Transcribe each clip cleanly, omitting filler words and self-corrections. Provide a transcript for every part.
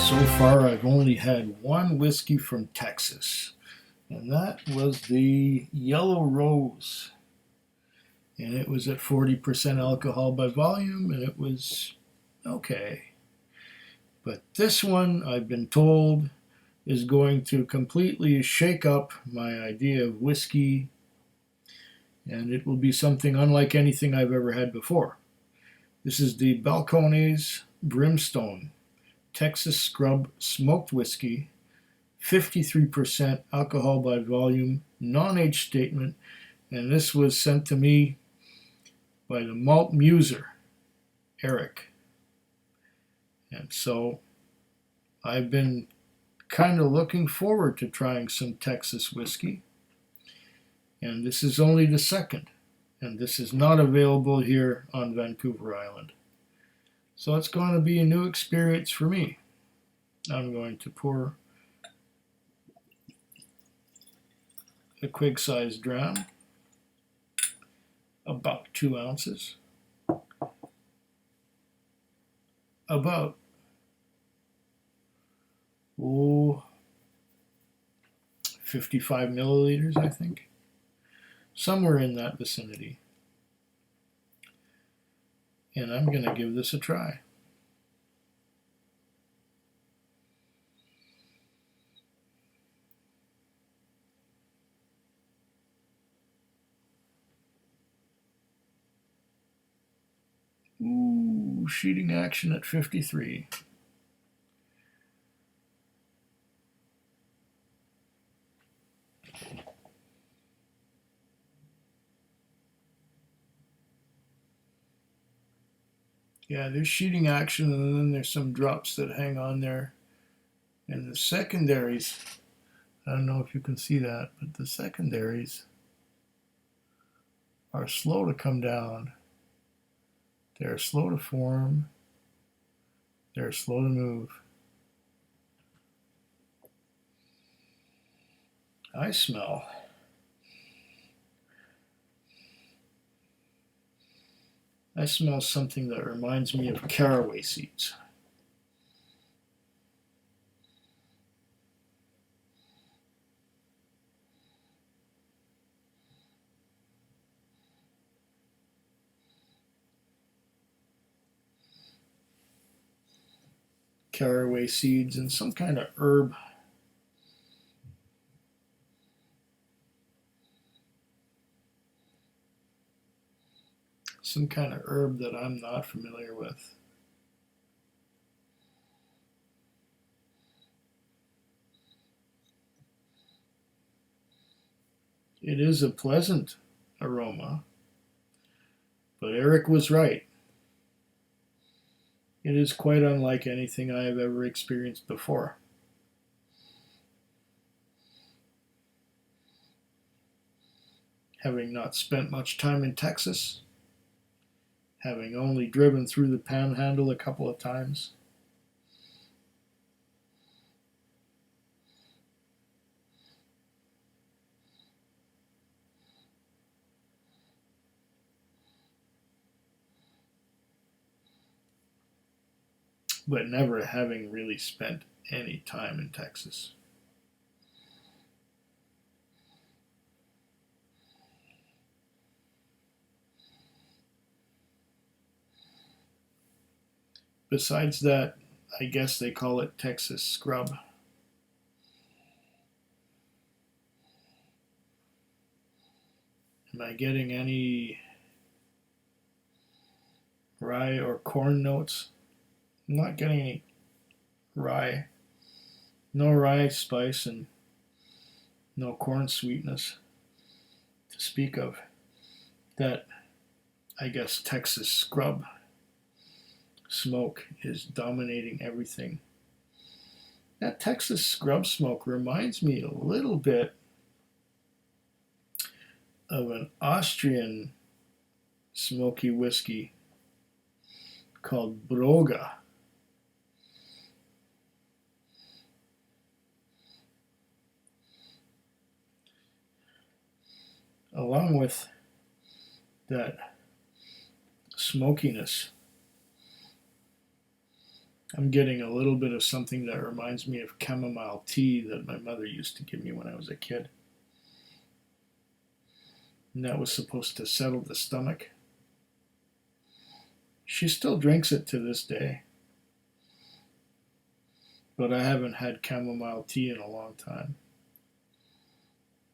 So far, I've only had one whiskey from Texas, and that was the Yellow Rose. And it was at 40% alcohol by volume, and it was okay. But this one, I've been told, is going to completely shake up my idea of whiskey, and it will be something unlike anything I've ever had before. This is the Balcones Brimstone Texas Scrub Smoked Whiskey, 53% alcohol by volume, non-age statement, and this was sent to me by the malt muser, Eric. And so I've been kind of looking forward to trying some Texas whiskey, and this is only the second, and this is not available here on Vancouver Island. So it's going to be a new experience for me. I'm going to pour a quig-sized dram, about 2 ounces, about 55 milliliters, I think, somewhere in that vicinity. And I'm going to give this a try. Ooh, sheeting action at 53. Yeah, there's sheeting action, and then there's some drops that hang on there. And the secondaries, I don't know if you can see that, but the secondaries are slow to come down. They're slow to form. They're slow to move. I smell something that reminds me of caraway seeds. Caraway seeds and some kind of herb. Some kind of herb that I'm not familiar with. It is a pleasant aroma, but Eric was right. It is quite unlike anything I have ever experienced before. Having not spent much time in Texas, having only driven through the Panhandle a couple of times, but never having really spent any time in Texas. Besides that, I guess they call it Texas Scrub. Am I getting any rye or corn notes? I'm not getting any rye. No rye spice and no corn sweetness to speak of. That, I guess, Texas Scrub smoke is dominating everything. That Texas Scrub smoke reminds me a little bit of an Austrian smoky whiskey called Broga. Along with that smokiness I'm getting a little bit of something that reminds me of chamomile tea that my mother used to give me when I was a kid. And that was supposed to settle the stomach. She still drinks it to this day, but I haven't had chamomile tea in a long time.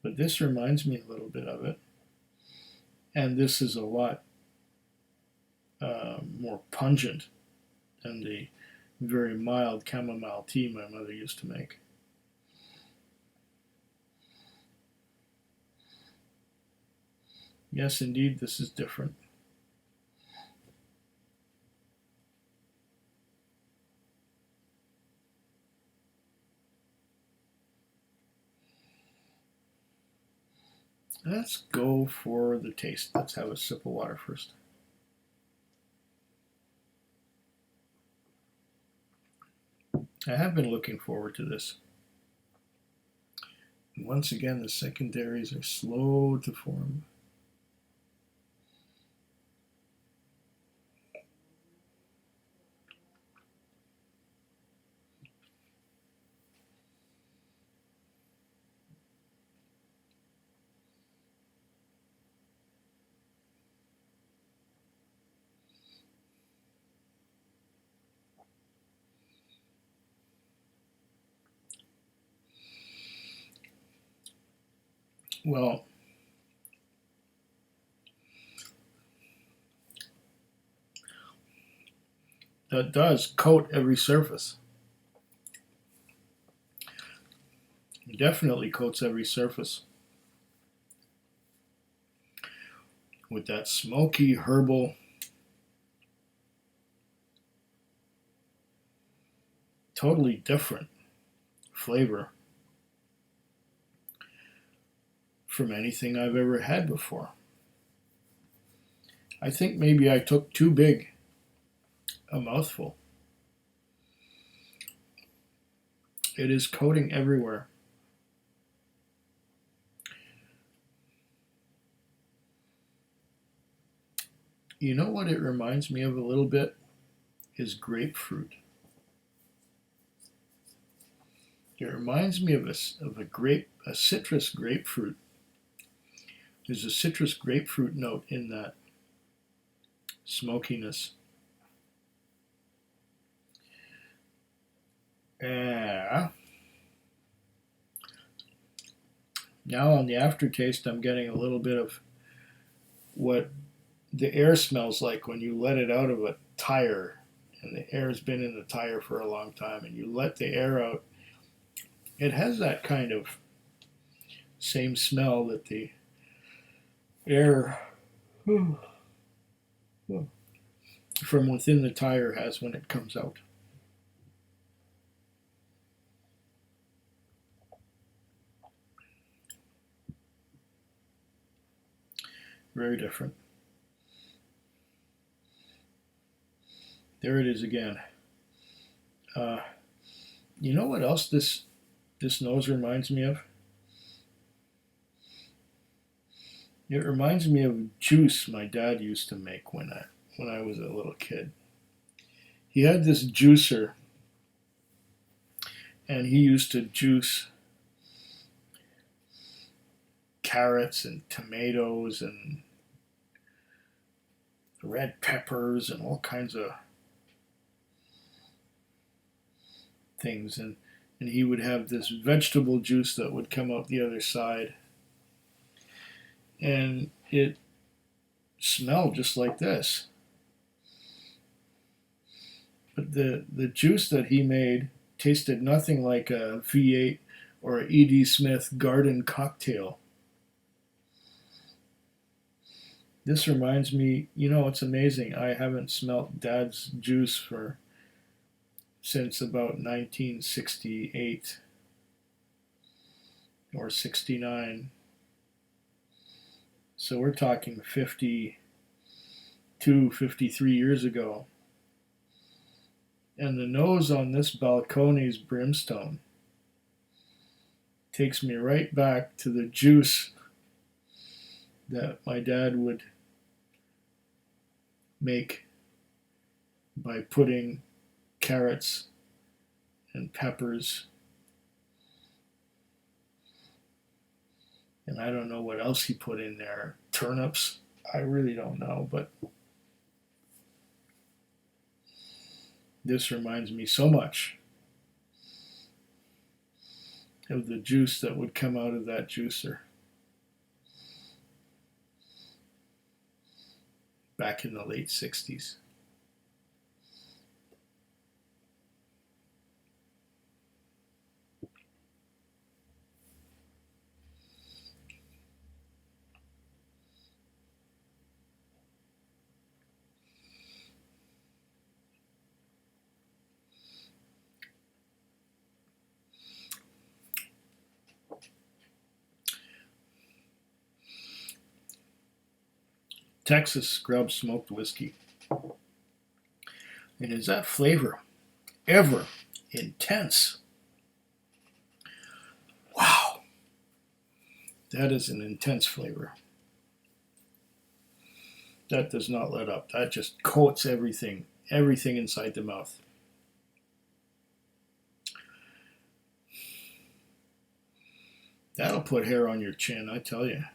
But this reminds me a little bit of it. And this is a lot more pungent than the very mild chamomile tea my mother used to make. Yes, indeed, this is different. Let's go for the taste. Let's have a sip of water first. I have been looking forward to this. Once again, the secondaries are slow to form. Well, that does coat every surface. It definitely coats every surface with that smoky herbal, totally different flavor from anything I've ever had before. I think maybe I took too big a mouthful. It is coating everywhere. You know what it reminds me of a little bit is grapefruit. It reminds me of a citrus grapefruit. There's a citrus grapefruit note in that smokiness. Now on the aftertaste, I'm getting a little bit of what the air smells like when you let it out of a tire and the air's been in the tire for a long time and you let the air out. It has that kind of same smell that the air from within the tire has when it comes out. Very different. There it is again. You know what else this nose reminds me of? It reminds me of juice my dad used to make when I was a little kid. He had this juicer, and he used to juice carrots and tomatoes and red peppers and all kinds of things, and he would have this vegetable juice that would come out the other side, and it smelled just like this. But the juice that he made tasted nothing like a V8 or a E.D. Smith garden cocktail. This reminds me, it's amazing. I haven't smelt Dad's juice since about 1968 or 69. So we're talking 52, 53 years ago. And the nose on this Balcones Brimstone takes me right back to the juice that my dad would make by putting carrots and peppers. And I don't know what else he put in there. Turnips. I really don't know, but this reminds me so much of the juice that would come out of that juicer back in the late 60s. Texas scrub smoked whiskey. And is that flavor ever intense? Wow. That is an intense flavor. That does not let up. That just coats everything inside the mouth. That'll put hair on your chin, I tell you.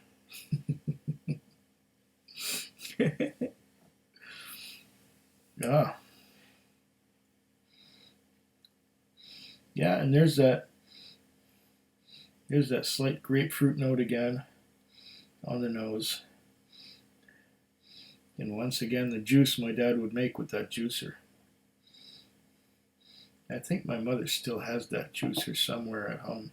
Yeah. Yeah, and there's that slight grapefruit note again on the nose. And once again, the juice my dad would make with that juicer. I think my mother still has that juicer somewhere at home.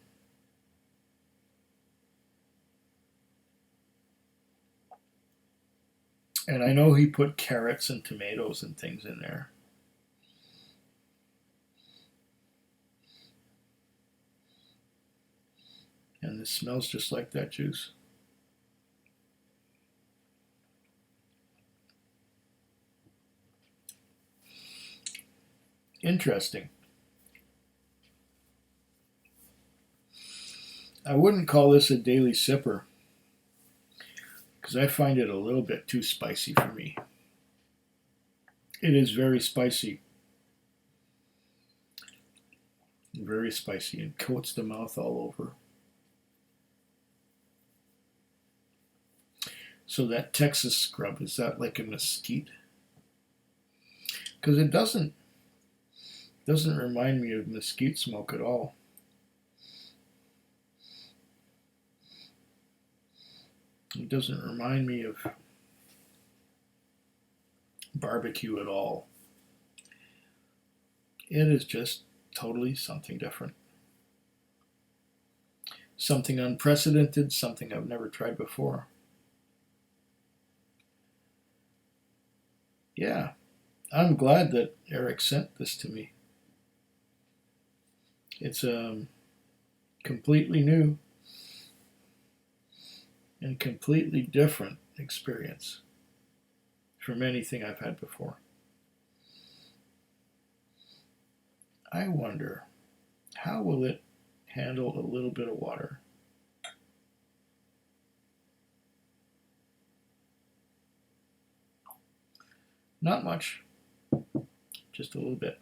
And I know he put carrots and tomatoes and things in there. And it smells just like that juice. Interesting. I wouldn't call this a daily sipper because I find it a little bit too spicy for me. It is very spicy. Very spicy and coats the mouth all over. So that Texas scrub, is that like a mesquite? Because it doesn't remind me of mesquite smoke at all. It doesn't remind me of barbecue at all. It is just totally something different. Something unprecedented, something I've never tried before. Yeah, I'm glad that Eric sent this to me. It's completely new and completely different experience from anything I've had before. I wonder, how will it handle a little bit of water? Not much, just a little bit.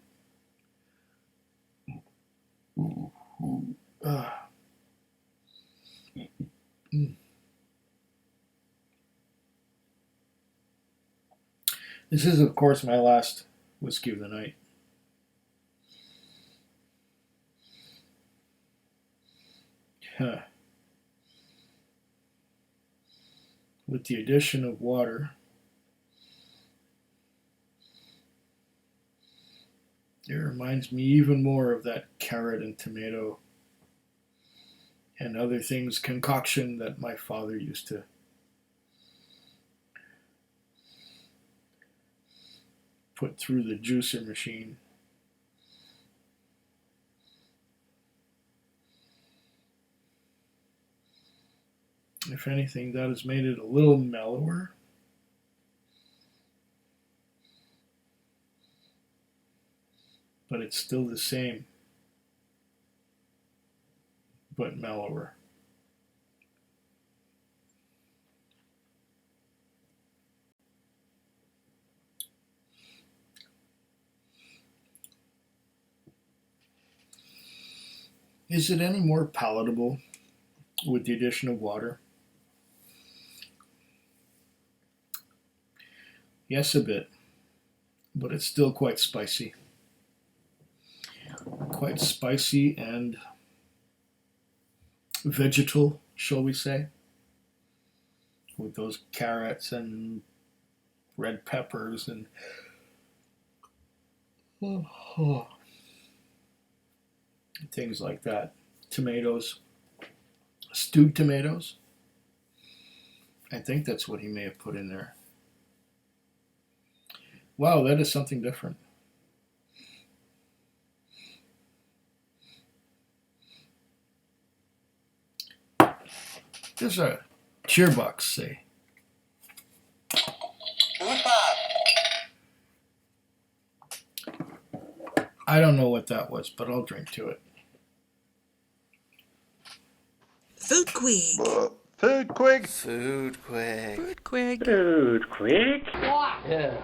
Ooh, ooh, mm. This is, of course, my last whiskey of the night. With the addition of water, it reminds me even more of that carrot and tomato and other things concoction that my father used to put through the juicer machine. If anything, that has made it a little mellower. But it's still the same, but mellower. Is it any more palatable with the addition of water? Yes, a bit, but it's still quite spicy. Quite spicy and vegetal, shall we say, with those carrots and red peppers and things like that. Tomatoes, stewed tomatoes. I think that's what he may have put in there. Wow, that is something different. There's a cheerbox, say. I don't know what that was, but I'll drink to it. Food Quig. Food Quig. Food Quig. Food Quig. Food Quig. Yeah.